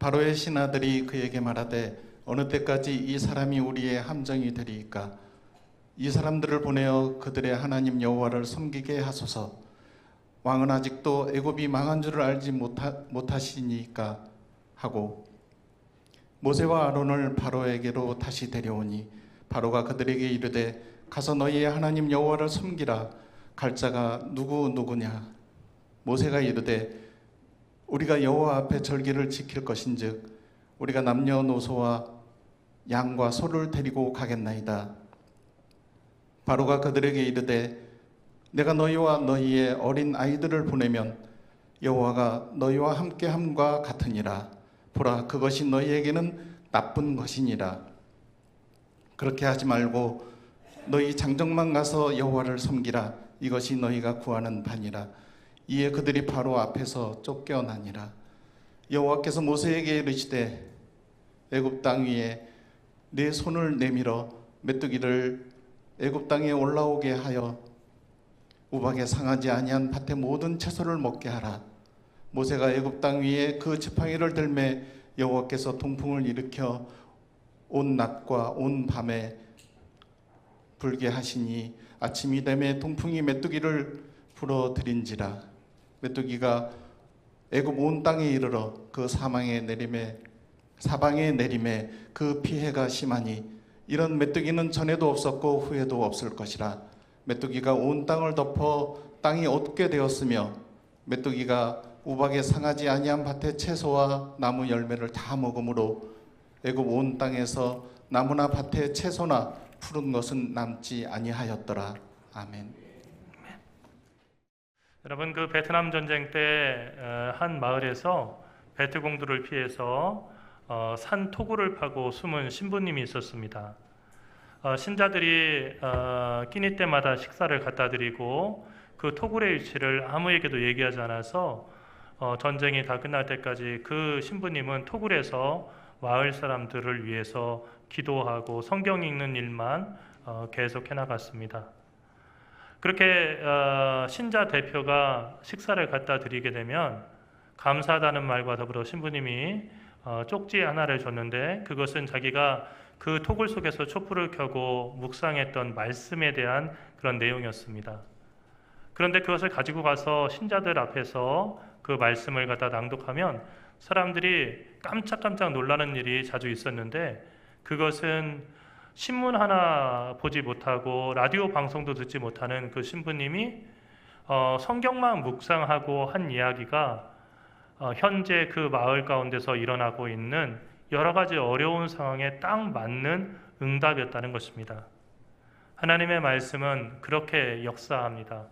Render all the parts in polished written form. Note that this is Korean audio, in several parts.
바로의 신하들이 그에게 말하되 어느 때까지 이 사람이 우리의 함정이 되리이까? 이 사람들을 보내어 그들의 하나님 여호와를 섬기게 하소서. 왕은 아직도 애굽이 망한 줄을 알지 못하시니까 하고 모세와 아론을 바로에게로 다시 데려오니 바로가 그들에게 이르되 가서 너희의 하나님 여호와를 섬기라. 갈 자가 누구냐? 모세가 이르되 우리가 여호와 앞에 절기를 지킬 것인즉 우리가 남녀노소와 양과 소를 데리고 가겠나이다. 바로가 그들에게 이르되 내가 너희와 너희의 어린 아이들을 보내면 여호와가 너희와 함께함과 같으니라. 보라, 그것이 너희에게는 나쁜 것이니라. 그렇게 하지 말고 너희 장정만 가서 여호와를 섬기라. 이것이 너희가 구하는 바니라. 이에 그들이 바로 앞에서 쫓겨나니라. 여호와께서 모세에게 이르시되 애굽 땅 위에 네 손을 내밀어 메뚜기를 애굽 땅에 올라오게 하여 우박에 상하지 아니한 밭의 모든 채소를 먹게 하라. 모세가 애굽 땅 위에 그 지팡이를 들매 여호와께서 동풍을 일으켜 온 낮과 온 밤에 불게 하시니 아침이 되매 동풍이 메뚜기를 불어들인지라. 메뚜기가 애굽 온 땅에 이르러 그 사방에 내림에 그 피해가 심하니 이런 메뚜기는 전에도 없었고 후에도 없을 것이라. 메뚜기가 온 땅을 덮어 땅이 얻게 되었으며 메뚜기가 우박에 상하지 아니한 밭의 채소와 나무 열매를 다 먹으므로 애굽 온 땅에서 나무나 밭의 채소나 푸른 것은 남지 아니하였더라. 아멘. 여러분, 그 베트남 전쟁 때 한 마을에서 베트공두를 피해서 산 토구를 파고 숨은 신부님이 있었습니다. 신자들이 끼니 때마다 식사를 갖다 드리고 그 토굴의 위치를 아무에게도 얘기하지 않아서 전쟁이 다 끝날 때까지 그 신부님은 토굴에서 마을 사람들을 위해서 기도하고 성경 읽는 일만 계속 해나갔습니다. 그렇게 신자 대표가 식사를 갖다 드리게 되면 감사하다는 말과 더불어 신부님이 쪽지 하나를 줬는데 그것은 자기가 그 토굴 속에서 촛불을 켜고 묵상했던 말씀에 대한 그런 내용이었습니다. 그런데 그것을 가지고 가서 신자들 앞에서 그 말씀을 갖다 낭독하면 사람들이 깜짝깜짝 놀라는 일이 자주 있었는데 그것은 신문 하나 보지 못하고 라디오 방송도 듣지 못하는 그 신부님이 성경만 묵상하고 한 이야기가 현재 그 마을 가운데서 일어나고 있는 여러 가지 어려운 상황에 딱 맞는 응답이었다는 것입니다. 하나님의 말씀은 그렇게 역사합니다.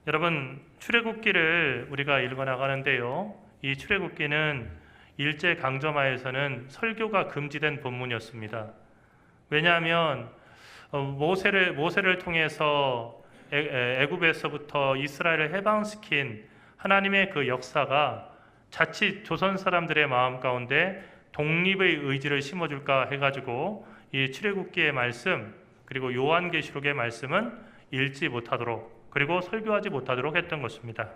여러분, 출애굽기를 우리가 읽어나가는데요, 이 출애굽기는 일제강점하에서는 설교가 금지된 본문이었습니다. 왜냐하면 모세를 통해서 애굽에서부터 이스라엘을 해방시킨 하나님의 그 역사가 자칫 조선 사람들의 마음 가운데 독립의 의지를 심어줄까 해가지고 이 출애굽기의 말씀 그리고 요한계시록의 말씀은 읽지 못하도록 그리고 설교하지 못하도록 했던 것입니다.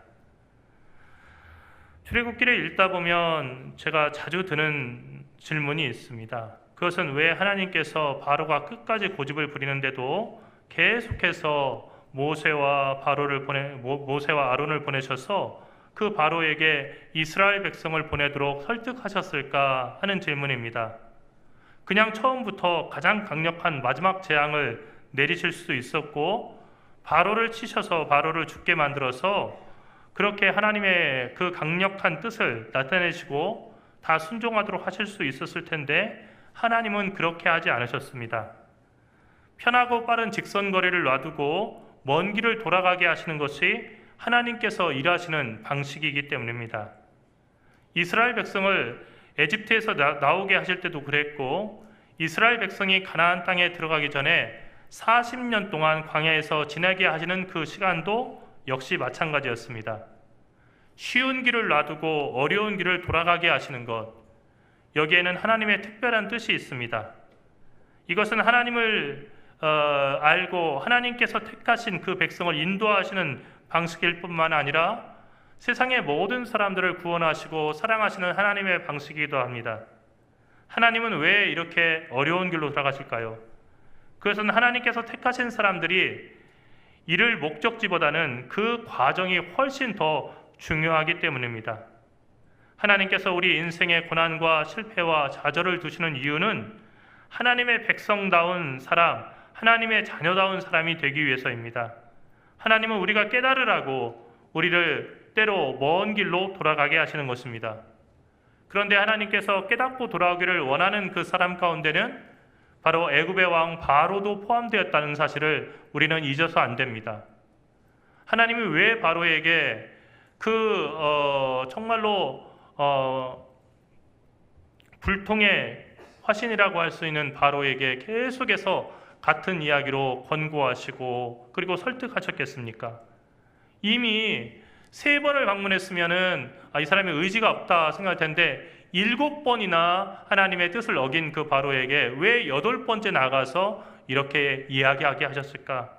출애굽기를 읽다 보면 제가 자주 드는 질문이 있습니다. 그것은 왜 하나님께서 바로가 끝까지 고집을 부리는데도 계속해서 모세와 아론을 보내셔서 그 바로에게 이스라엘 백성을 보내도록 설득하셨을까 하는 질문입니다. 그냥 처음부터 가장 강력한 마지막 재앙을 내리실 수도 있었고 바로를 치셔서 바로를 죽게 만들어서 그렇게 하나님의 그 강력한 뜻을 나타내시고 다 순종하도록 하실 수 있었을 텐데 하나님은 그렇게 하지 않으셨습니다. 편하고 빠른 직선거리를 놔두고 먼 길을 돌아가게 하시는 것이 하나님께서 일하시는 방식이기 때문입니다. 이스라엘 백성을 에집트에서 나오게 하실 때도 그랬고 이스라엘 백성이 가나안 땅에 들어가기 전에 40년 동안 광야에서 지내게 하시는 그 시간도 역시 마찬가지였습니다. 쉬운 길을 놔두고 어려운 길을 돌아가게 하시는 것, 여기에는 하나님의 특별한 뜻이 있습니다. 이것은 하나님을 알고 하나님께서 택하신 그 백성을 인도하시는 방식일 뿐만 아니라 세상의 모든 사람들을 구원하시고 사랑하시는 하나님의 방식이기도 합니다. 하나님은 왜 이렇게 어려운 길로 돌아가실까요? 그것은 하나님께서 택하신 사람들이 이를 목적지보다는 그 과정이 훨씬 더 중요하기 때문입니다. 하나님께서 우리 인생의 고난과 실패와 좌절을 두시는 이유는 하나님의 백성다운 사람, 하나님의 자녀다운 사람이 되기 위해서입니다. 하나님은 우리가 깨달으라고 우리를 때로 먼 길로 돌아가게 하시는 것입니다. 그런데 하나님께서 깨닫고 돌아오기를 원하는 그 사람 가운데는 바로 애굽의 왕 바로도 포함되었다는 사실을 우리는 잊어서 안 됩니다. 하나님이 왜 바로에게 정말로 불통의 화신이라고 할 수 있는 바로에게 계속해서 같은 이야기로 권고하시고 그리고 설득하셨겠습니까? 이미 3번을 방문했으면은 이 사람이 의지가 없다 생각할 텐데 7번이나 하나님의 뜻을 어긴 그 바로에게 왜 8번째 나가서 이렇게 이야기하게 하셨을까?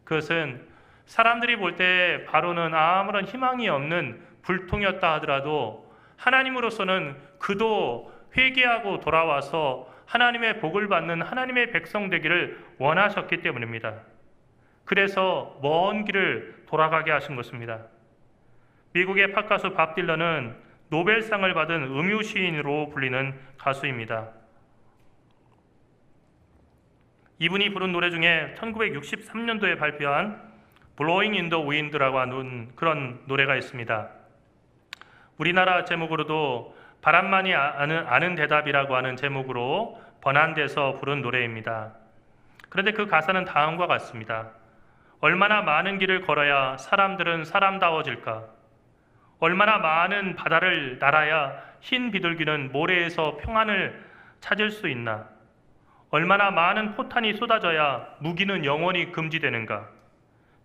그것은 사람들이 볼 때 바로는 아무런 희망이 없는 불통이었다 하더라도 하나님으로서는 그도 회개하고 돌아와서 하나님의 복을 받는 하나님의 백성 되기를 원하셨기 때문입니다. 그래서 먼 길을 돌아가게 하신 것입니다. 미국의 팝 가수 밥 딜런은 노벨상을 받은 음유 시인으로 불리는 가수입니다. 이분이 부른 노래 중에 1963년도에 발표한 Blowing in the Wind라고 하는 그런 노래가 있습니다. 우리나라 제목으로도 바람만이 아는 대답이라고 하는 제목으로 번안돼서 부른 노래입니다. 그런데 그 가사는 다음과 같습니다. 얼마나 많은 길을 걸어야 사람들은 사람다워질까? 얼마나 많은 바다를 날아야 흰 비둘기는 모래에서 평안을 찾을 수 있나? 얼마나 많은 포탄이 쏟아져야 무기는 영원히 금지되는가?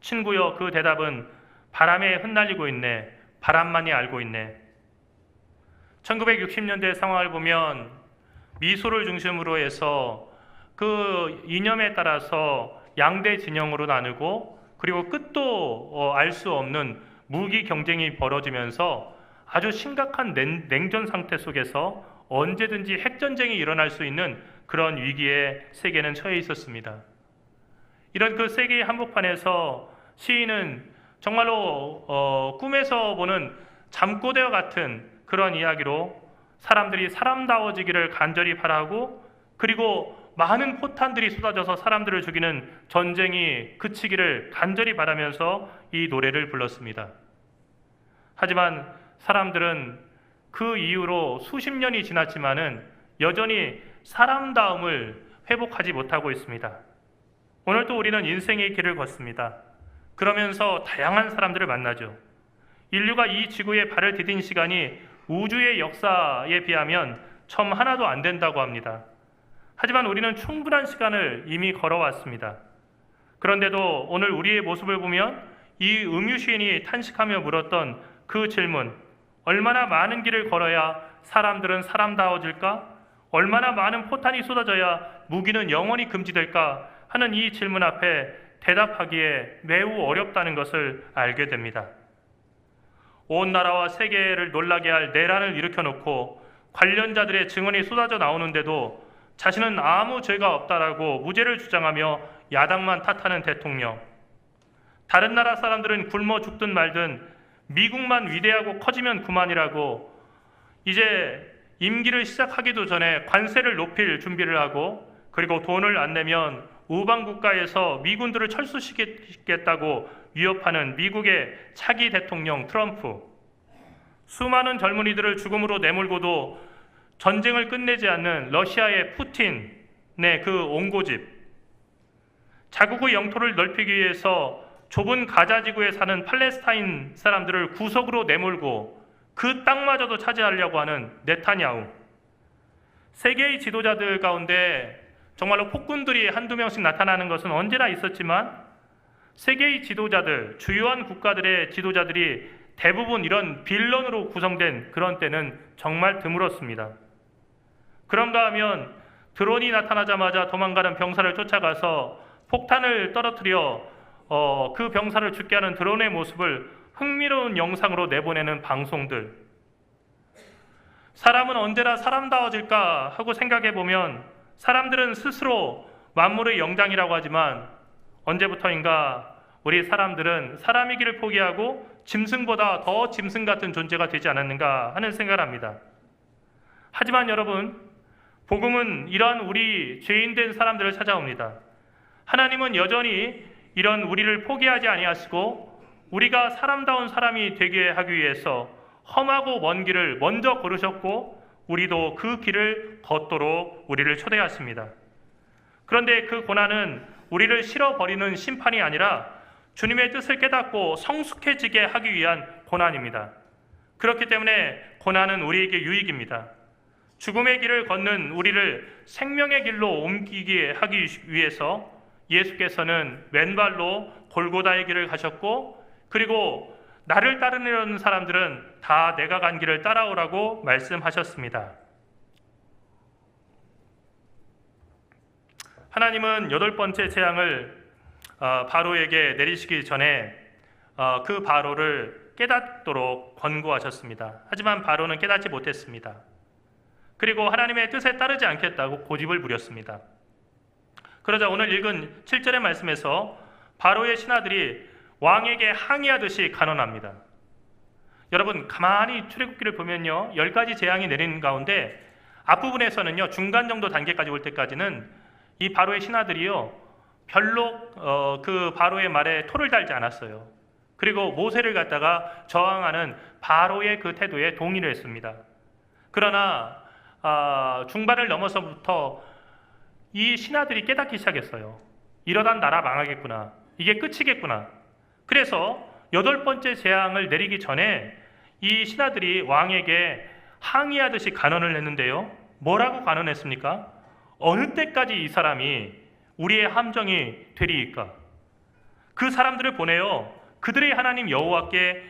친구여, 그 대답은 바람에 흩날리고 있네. 바람만이 알고 있네. 1960년대 상황을 보면 미소를 중심으로 해서 그 이념에 따라서 양대 진영으로 나누고 그리고 끝도 알 수 없는 무기 경쟁이 벌어지면서 아주 심각한 냉전 상태 속에서 언제든지 핵전쟁이 일어날 수 있는 그런 위기에 세계는 처해 있었습니다. 이런 그 세계의 한복판에서 시인은 정말로 꿈에서 보는 잠꼬대와 같은 그런 이야기로 사람들이 사람다워지기를 간절히 바라고 그리고 많은 포탄들이 쏟아져서 사람들을 죽이는 전쟁이 그치기를 간절히 바라면서 이 노래를 불렀습니다. 하지만 사람들은 그 이후로 수십 년이 지났지만은 여전히 사람다움을 회복하지 못하고 있습니다. 오늘도 우리는 인생의 길을 걷습니다. 그러면서 다양한 사람들을 만나죠. 인류가 이 지구에 발을 디딘 시간이 우주의 역사에 비하면 첨 하나도 안 된다고 합니다. 하지만 우리는 충분한 시간을 이미 걸어왔습니다. 그런데도 오늘 우리의 모습을 보면 이 음유 시인이 탄식하며 물었던 그 질문, 얼마나 많은 길을 걸어야 사람들은 사람다워질까? 얼마나 많은 포탄이 쏟아져야 무기는 영원히 금지될까? 하는 이 질문 앞에 대답하기에 매우 어렵다는 것을 알게 됩니다. 온 나라와 세계를 놀라게 할 내란을 일으켜놓고 관련자들의 증언이 쏟아져 나오는데도 자신은 아무 죄가 없다라고 무죄를 주장하며 야당만 탓하는 대통령. 다른 나라 사람들은 굶어 죽든 말든 미국만 위대하고 커지면 그만이라고 이제 임기를 시작하기도 전에 관세를 높일 준비를 하고 그리고 돈을 안 내면 우방 국가에서 미군들을 철수시키겠다고 위협하는 미국의 차기 대통령 트럼프. 수많은 젊은이들을 죽음으로 내몰고도 전쟁을 끝내지 않는 러시아의 푸틴의 그 온고집. 자국의 영토를 넓히기 위해서 좁은 가자 지구에 사는 팔레스타인 사람들을 구석으로 내몰고 그 땅마저도 차지하려고 하는 네타냐후. 세계의 지도자들 가운데 정말로 폭군들이 한두 명씩 나타나는 것은 언제나 있었지만 세계의 지도자들, 주요한 국가들의 지도자들이 대부분 이런 빌런으로 구성된 그런 때는 정말 드물었습니다. 그런가 하면 드론이 나타나자마자 도망가는 병사를 쫓아가서 폭탄을 떨어뜨려 그 병사를 죽게 하는 드론의 모습을 흥미로운 영상으로 내보내는 방송들, 사람은 언제나 사람다워질까 하고 생각해 보면 사람들은 스스로 만물의 영장이라고 하지만 언제부터인가 우리 사람들은 사람이기를 포기하고 짐승보다 더 짐승 같은 존재가 되지 않았는가 하는 생각을 합니다. 하지만 여러분, 복음은 이러한 우리 죄인된 사람들을 찾아옵니다. 하나님은 여전히 이런 우리를 포기하지 아니하시고 우리가 사람다운 사람이 되게 하기 위해서 험하고 먼 길을 먼저 걸으셨고 우리도 그 길을 걷도록 우리를 초대하십니다. 그런데 그 고난은 우리를 실어버리는 심판이 아니라 주님의 뜻을 깨닫고 성숙해지게 하기 위한 고난입니다. 그렇기 때문에 고난은 우리에게 유익입니다. 죽음의 길을 걷는 우리를 생명의 길로 옮기게 하기 위해서 예수께서는 왼발로 골고다의 길을 가셨고 그리고 나를 따르려는 사람들은 다 내가 간 길을 따라오라고 말씀하셨습니다. 하나님은 8번째 재앙을 바로에게 내리시기 전에 그 바로를 깨닫도록 권고하셨습니다. 하지만 바로는 깨닫지 못했습니다. 그리고 하나님의 뜻에 따르지 않겠다고 고집을 부렸습니다. 그러자 오늘 읽은 7절의 말씀에서 바로의 신하들이 왕에게 항의하듯이 간언합니다. 여러분, 가만히 출애굽기를 보면요, 10가지 재앙이 내리는 가운데 앞부분에서는요, 중간 정도 단계까지 올 때까지는 이 바로의 신하들이요, 별로 그 바로의 말에 토를 달지 않았어요. 그리고 모세를 갖다가 저항하는 바로의 그 태도에 동의를 했습니다. 그러나 중반을 넘어서부터 이 신하들이 깨닫기 시작했어요. 이러다 나라 망하겠구나. 이게 끝이겠구나. 그래서 8번째 재앙을 내리기 전에 이 신하들이 왕에게 항의하듯이 간언을 했는데요. 뭐라고 간언했습니까? 어느 때까지 이 사람이 우리의 함정이 되리이까? 그 사람들을 보내어 그들의 하나님 여호와께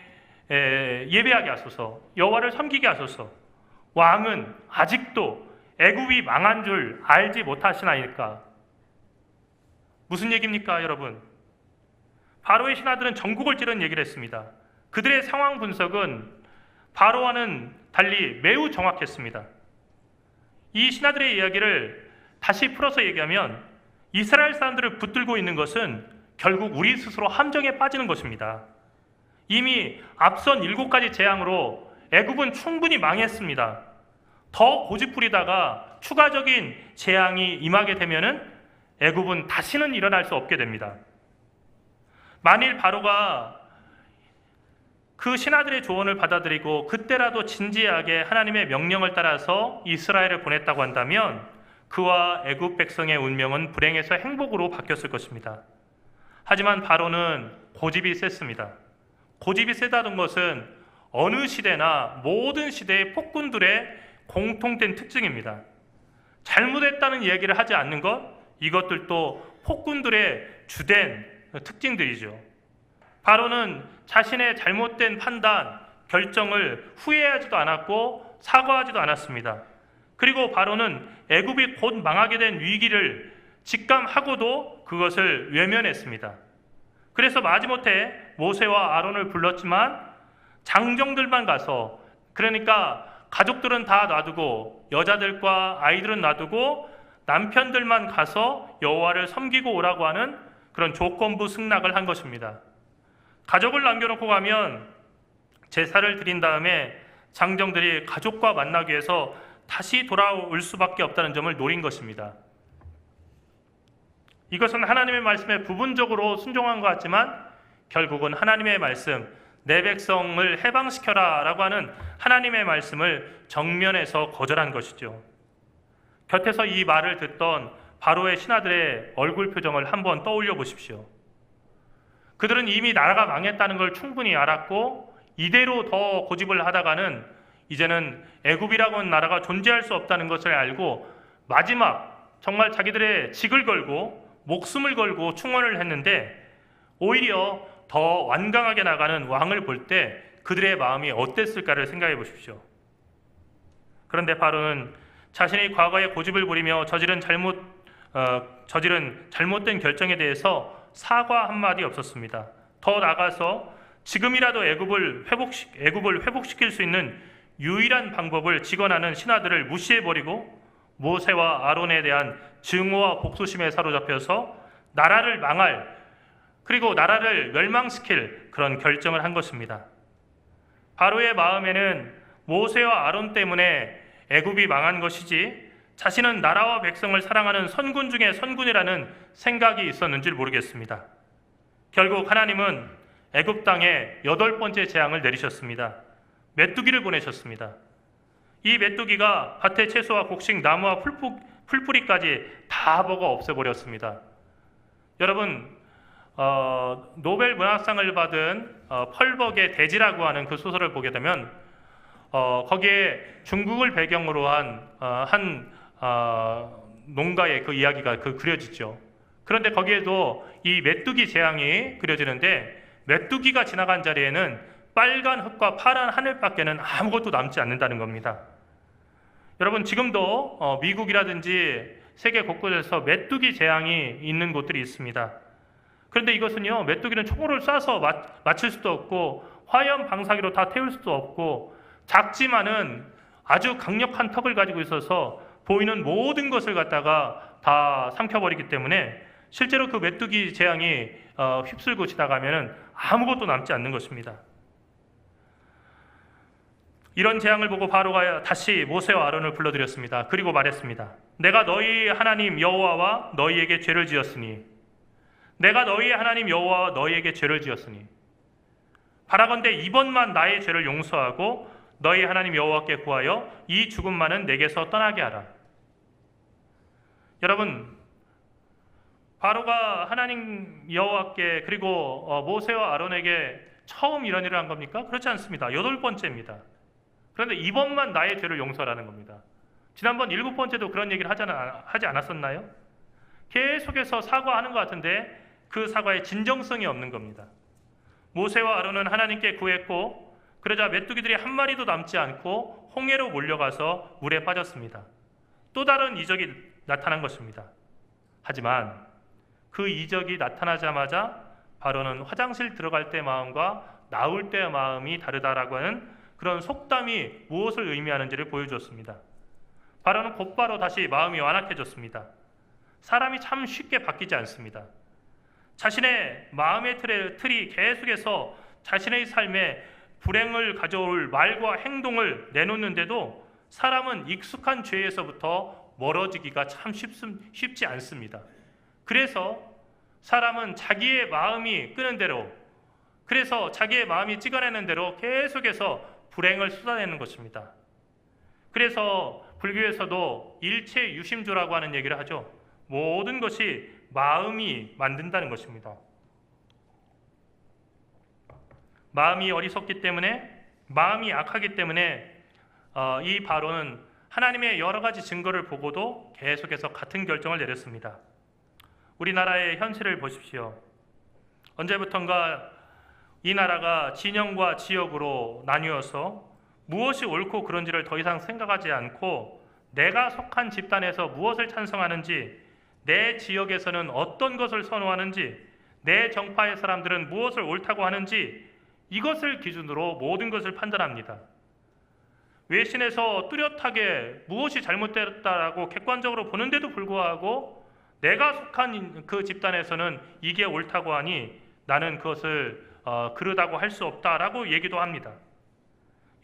예배하게 하소서, 여호와를 섬기게 하소서. 왕은 아직도 애굽이 망한 줄 알지 못하시나이까? 무슨 얘기입니까, 여러분? 바로의 신하들은 전국을 찌르는 얘기를 했습니다. 그들의 상황 분석은 바로와는 달리 매우 정확했습니다. 이 신하들의 이야기를 다시 풀어서 얘기하면 이스라엘 사람들을 붙들고 있는 것은 결국 우리 스스로 함정에 빠지는 것입니다. 이미 앞선 7가지 재앙으로 애굽은 충분히 망했습니다. 더 고집부리다가 추가적인 재앙이 임하게 되면은 애굽은 다시는 일어날 수 없게 됩니다. 만일 바로가 그 신하들의 조언을 받아들이고 그때라도 진지하게 하나님의 명령을 따라서 이스라엘을 보냈다고 한다면 그와 애굽 백성의 운명은 불행에서 행복으로 바뀌었을 것입니다. 하지만 바로는 고집이 셌습니다. 고집이 세다는 것은 어느 시대나 모든 시대의 폭군들의 공통된 특징입니다. 잘못했다는 이야기를 하지 않는 것, 이것들도 폭군들의 주된 특징들이죠. 바로는 자신의 잘못된 판단, 결정을 후회하지도 않았고 사과하지도 않았습니다. 그리고 바로는 애굽이 곧 망하게 된 위기를 직감하고도 그것을 외면했습니다. 그래서 마지못해 모세와 아론을 불렀지만 장정들만 가서, 그러니까 가족들은 다 놔두고 여자들과 아이들은 놔두고 남편들만 가서 여호와를 섬기고 오라고 하는 그런 조건부 승낙을 한 것입니다. 가족을 남겨놓고 가면 제사를 드린 다음에 장정들이 가족과 만나기 위해서 다시 돌아올 수밖에 없다는 점을 노린 것입니다. 이것은 하나님의 말씀에 부분적으로 순종한 것 같지만 결국은 하나님의 말씀, 내 백성을 해방시켜라 라고 하는 하나님의 말씀을 정면에서 거절한 것이죠. 곁에서 이 말을 듣던 바로의 신하들의 얼굴 표정을 한번 떠올려 보십시오. 그들은 이미 나라가 망했다는 걸 충분히 알았고 이대로 더 고집을 하다가는 이제는 애굽이라고 하는 나라가 존재할 수 없다는 것을 알고 마지막 정말 자기들의 직을 걸고 목숨을 걸고 충원을 했는데 오히려 더 완강하게 나가는 왕을 볼 때 그들의 마음이 어땠을까를 생각해 보십시오. 그런데 바로는 자신의 과거에 고집을 부리며 저지른 잘못된 결정에 대해서 사과 한마디 없었습니다. 더 나아가서 지금이라도 애굽을 회복시킬 수 있는 유일한 방법을 직언하는 신하들을 무시해버리고 모세와 아론에 대한 증오와 복수심에 사로잡혀서 나라를 망할, 그리고 나라를 멸망시킬 그런 결정을 한 것입니다. 바로의 마음에는 모세와 아론 때문에 애굽이 망한 것이지 자신은 나라와 백성을 사랑하는 선군 중에 선군이라는 생각이 있었는지 모르겠습니다. 결국 하나님은 애굽 땅에 8번째 재앙을 내리셨습니다. 메뚜기를 보내셨습니다. 이 메뚜기가 밭의 채소와 곡식, 나무와 풀뿌리까지 다 먹어 없애버렸습니다. 여러분, 노벨 문학상을 받은 펄벅의 대지라고 하는 그 소설을 보게 되면 거기에 중국을 배경으로 한 농가의 그 이야기가 그려지죠. 그런데 거기에도 이 메뚜기 재앙이 그려지는데 메뚜기가 지나간 자리에는 빨간 흙과 파란 하늘밖에는 아무것도 남지 않는다는 겁니다. 여러분, 지금도 미국이라든지 세계 곳곳에서 메뚜기 재앙이 있는 곳들이 있습니다. 그런데 이것은요, 메뚜기는 총으로 쏴서 맞출 수도 없고 화염 방사기로 다 태울 수도 없고 작지만은 아주 강력한 턱을 가지고 있어서 보이는 모든 것을 갖다가 다 삼켜버리기 때문에 실제로 그 메뚜기 재앙이 휩쓸고 지나가면은 아무것도 남지 않는 것입니다. 이런 재앙을 보고 바로가 다시 모세와 아론을 불러들였습니다. 그리고 말했습니다. 내가 너희 하나님 여호와와 너희에게 죄를 지었으니, 내가 너희의 하나님 여호와와 너희에게 죄를 지었으니 바라건대 이번만 나의 죄를 용서하고 너희 하나님 여호와께 구하여 이 죽음만은 내게서 떠나게 하라. 여러분, 바로가 하나님 여호와께 그리고 모세와 아론에게 처음 이런 일을 한 겁니까? 그렇지 않습니다. 8번째입니다. 그런데 이번만 나의 죄를 용서라는 겁니다. 지난번 7번째도 그런 얘기를 하지 않았었나요? 계속해서 사과하는 것 같은데 그 사과에 진정성이 없는 겁니다. 모세와 아론은 하나님께 구했고 그러자 메뚜기들이 한 마리도 남지 않고 홍해로 몰려가서 물에 빠졌습니다. 또 다른 이적이 나타난 것입니다. 하지만 그 이적이 나타나자마자 바로는 화장실 들어갈 때 마음과 나올 때의 마음이 다르다라고 하는 그런 속담이 무엇을 의미하는지를 보여주었습니다. 바로는 곧바로 다시 마음이 완악해졌습니다. 사람이 참 쉽게 바뀌지 않습니다. 자신의 마음의 틀이 계속해서 자신의 삶에 불행을 가져올 말과 행동을 내놓는데도 사람은 익숙한 죄에서부터 멀어지기가 참 쉽지 않습니다. 그래서 사람은 자기의 마음이 끄는 대로, 그래서 자기의 마음이 찍어내는 대로 계속해서 불행을 쏟아내는 것입니다. 그래서 불교에서도 일체 유심조라고 하는 얘기를 하죠. 모든 것이 마음이 만든다는 것입니다. 마음이 어리석기 때문에, 마음이 악하기 때문에 이 바로는 하나님의 여러 가지 증거를 보고도 계속해서 같은 결정을 내렸습니다. 우리나라의 현실을 보십시오. 언제부턴가 이 나라가 진영과 지역으로 나뉘어서 무엇이 옳고 그른지를 더 이상 생각하지 않고 내가 속한 집단에서 무엇을 찬성하는지, 내 지역에서는 어떤 것을 선호하는지, 내 정파의 사람들은 무엇을 옳다고 하는지, 이것을 기준으로 모든 것을 판단합니다. 외신에서 뚜렷하게 무엇이 잘못됐다라고 객관적으로 보는데도 불구하고 내가 속한 그 집단에서는 이게 옳다고 하니 나는 그것을 그르다고 할 수 없다라고 얘기도 합니다.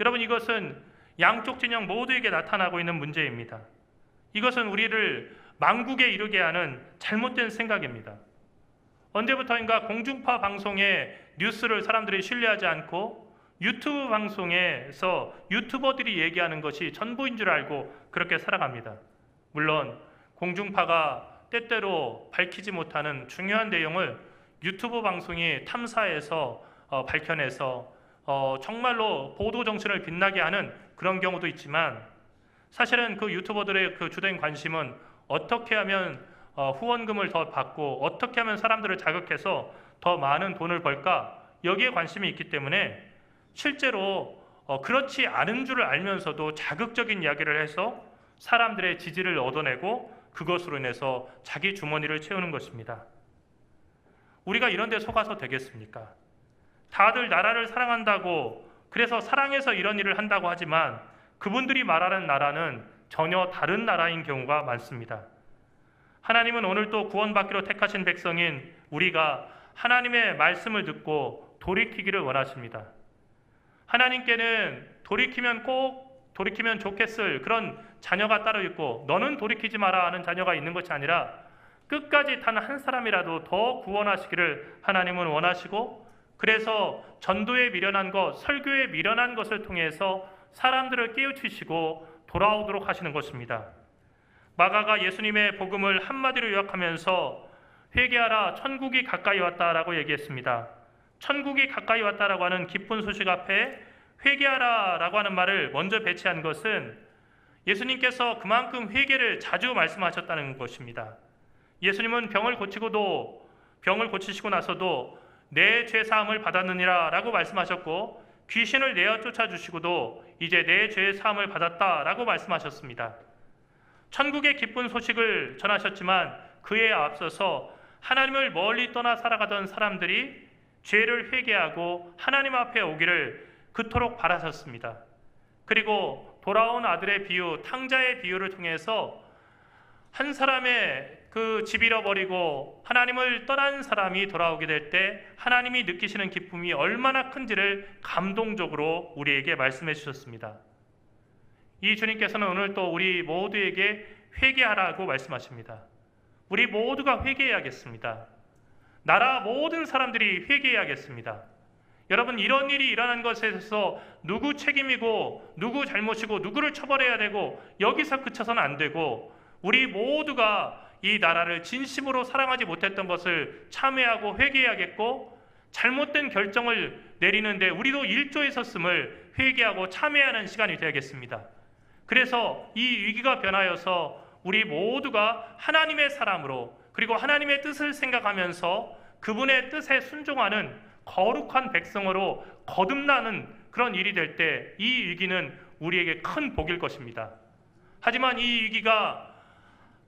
여러분, 이것은 양쪽 진영 모두에게 나타나고 있는 문제입니다. 이것은 우리를 망국에 이르게 하는 잘못된 생각입니다. 언제부터인가 공중파 방송의 뉴스를 사람들이 신뢰하지 않고 유튜브 방송에서 유튜버들이 얘기하는 것이 전부인 줄 알고 그렇게 살아갑니다. 물론 공중파가 때때로 밝히지 못하는 중요한 내용을 유튜브 방송이 탐사해서 밝혀내서 정말로 보도 정신을 빛나게 하는 그런 경우도 있지만, 사실은 그 유튜버들의 그 주된 관심은 어떻게 하면 후원금을 더 받고 어떻게 하면 사람들을 자극해서 더 많은 돈을 벌까, 여기에 관심이 있기 때문에 실제로 그렇지 않은 줄을 알면서도 자극적인 이야기를 해서 사람들의 지지를 얻어내고 그것으로 인해서 자기 주머니를 채우는 것입니다. 우리가 이런 데 속아서 되겠습니까? 다들 나라를 사랑한다고, 그래서 사랑해서 이런 일을 한다고 하지만 그분들이 말하는 나라는 전혀 다른 나라인 경우가 많습니다. 하나님은 오늘 또 구원받기로 택하신 백성인 우리가 하나님의 말씀을 듣고 돌이키기를 원하십니다. 하나님께는 돌이키면 좋겠을 그런 자녀가 따로 있고, 너는 돌이키지 마라 하는 자녀가 있는 것이 아니라 끝까지 단 한 사람이라도 더 구원하시기를 하나님은 원하시고, 그래서 전도에 미련한 것, 설교에 미련한 것을 통해서 사람들을 깨우치시고 돌아오도록 하시는 것입니다. 마가가 예수님의 복음을 한마디로 요약하면서 회개하라, 천국이 가까이 왔다라고 얘기했습니다. 천국이 가까이 왔다라고 하는 기쁜 소식 앞에 회개하라라고 하는 말을 먼저 배치한 것은 예수님께서 그만큼 회개를 자주 말씀하셨다는 것입니다. 예수님은 병을 고치시고 나서도 내 죄 사함을 받았느니라 라고 말씀하셨고, 귀신을 내어 쫓아주시고도 이제 내 죄 사함을 받았다라고 말씀하셨습니다. 천국의 기쁜 소식을 전하셨지만 그에 앞서서 하나님을 멀리 떠나 살아가던 사람들이 죄를 회개하고 하나님 앞에 오기를 그토록 바라셨습니다. 그리고 돌아온 아들의 비유, 탕자의 비유를 통해서 한 사람의 그 집 잃어버리고 하나님을 떠난 사람이 돌아오게 될 때 하나님이 느끼시는 기쁨이 얼마나 큰지를 감동적으로 우리에게 말씀해 주셨습니다. 이 주님께서는 오늘 또 우리 모두에게 회개하라고 말씀하십니다. 우리 모두가 회개해야겠습니다. 나라 모든 사람들이 회개해야겠습니다. 여러분, 이런 일이 일어난 것에 대해서 누구 책임이고 누구 잘못이고 누구를 처벌해야 되고 여기서 그쳐서는 안 되고, 우리 모두가 이 나라를 진심으로 사랑하지 못했던 것을 참회하고 회개해야겠고, 잘못된 결정을 내리는데 우리도 일조에 섰음을 회개하고 참회하는 시간이 되어야겠습니다. 그래서 이 위기가 변하여서 우리 모두가 하나님의 사람으로, 그리고 하나님의 뜻을 생각하면서 그분의 뜻에 순종하는 거룩한 백성으로 거듭나는 그런 일이 될 때 이 위기는 우리에게 큰 복일 것입니다. 하지만 이 위기가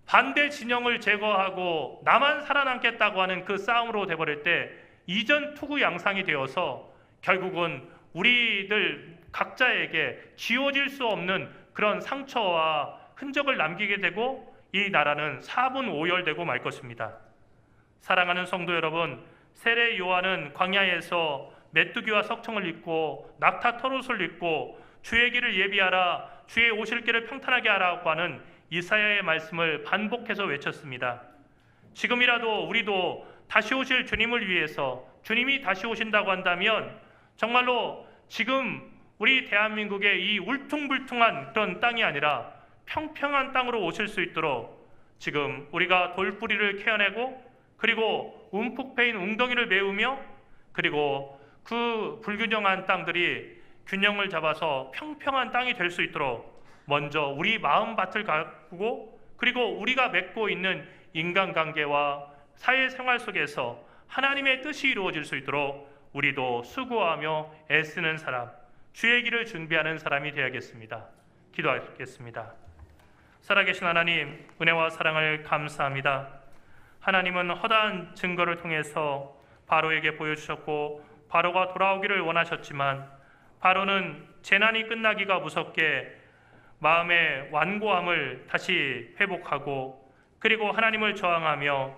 반대 진영을 제거하고 나만 살아남겠다고 하는 그 싸움으로 돼버릴 때 이전 투구 양상이 되어서 결국은 우리들 각자에게 지워질 수 없는 그런 상처와 흔적을 남기게 되고 이 나라는 사분오열되고 말 것입니다. 사랑하는 성도 여러분, 세례 요한은 광야에서 메뚜기와 석청을 입고 낙타 털옷을 입고 주의 길을 예비하라, 주의 오실 길을 평탄하게 하라고 하는 이사야의 말씀을 반복해서 외쳤습니다. 지금이라도 우리도 다시 오실 주님을 위해서, 주님이 다시 오신다고 한다면 정말로 지금 우리 대한민국의 이 울퉁불퉁한 그런 땅이 아니라 평평한 땅으로 오실 수 있도록 지금 우리가 돌뿌리를 캐어내고, 그리고 움푹 패인 웅덩이를 메우며, 그리고 그 불균형한 땅들이 균형을 잡아서 평평한 땅이 될 수 있도록 먼저 우리 마음밭을 가꾸고, 그리고 우리가 맺고 있는 인간관계와 사회생활 속에서 하나님의 뜻이 이루어질 수 있도록 우리도 수고하며 애쓰는 사람, 주의 길을 준비하는 사람이 되어야겠습니다. 기도하겠습니다. 살아계신 하나님, 은혜와 사랑을 감사합니다. 하나님은 허다한 증거를 통해서 바로에게 보여주셨고 바로가 돌아오기를 원하셨지만, 바로는 재난이 끝나기가 무섭게 마음의 완고함을 다시 회복하고, 그리고 하나님을 저항하며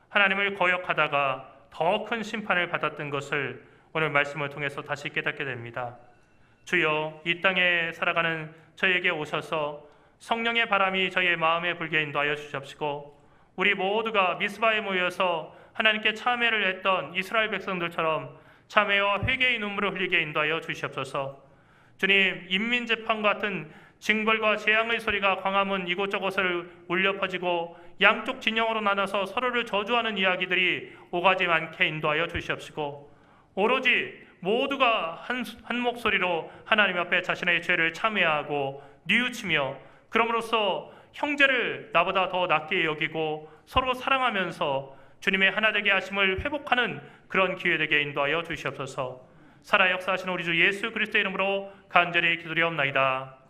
하나님을 거역하다가 더 큰 심판을 받았던 것을 오늘 말씀을 통해서 다시 깨닫게 됩니다. 주여, 이 땅에 살아가는 저에게 오셔서 성령의 바람이 저희의 마음에 불게 인도하여 주시옵시고, 우리 모두가 미스바에 모여서 하나님께 참회를 했던 이스라엘 백성들처럼 참회와 회개의 눈물을 흘리게 인도하여 주시옵소서. 주님, 인민재판 같은 징벌과 재앙의 소리가 광화문 이곳저곳을 울려 퍼지고 양쪽 진영으로 나눠서 서로를 저주하는 이야기들이 오가지 않게 인도하여 주시옵시고, 오로지 모두가 한 목소리로 하나님 앞에 자신의 죄를 참회하고 뉘우치며, 그럼으로써 형제를 나보다 더 낫게 여기고 서로 사랑하면서 주님의 하나 되게 하심을 회복하는 그런 기회 되게 인도하여 주시옵소서. 살아 역사하시는 우리 주 예수 그리스도의 이름으로 간절히 기도드리옵나이다.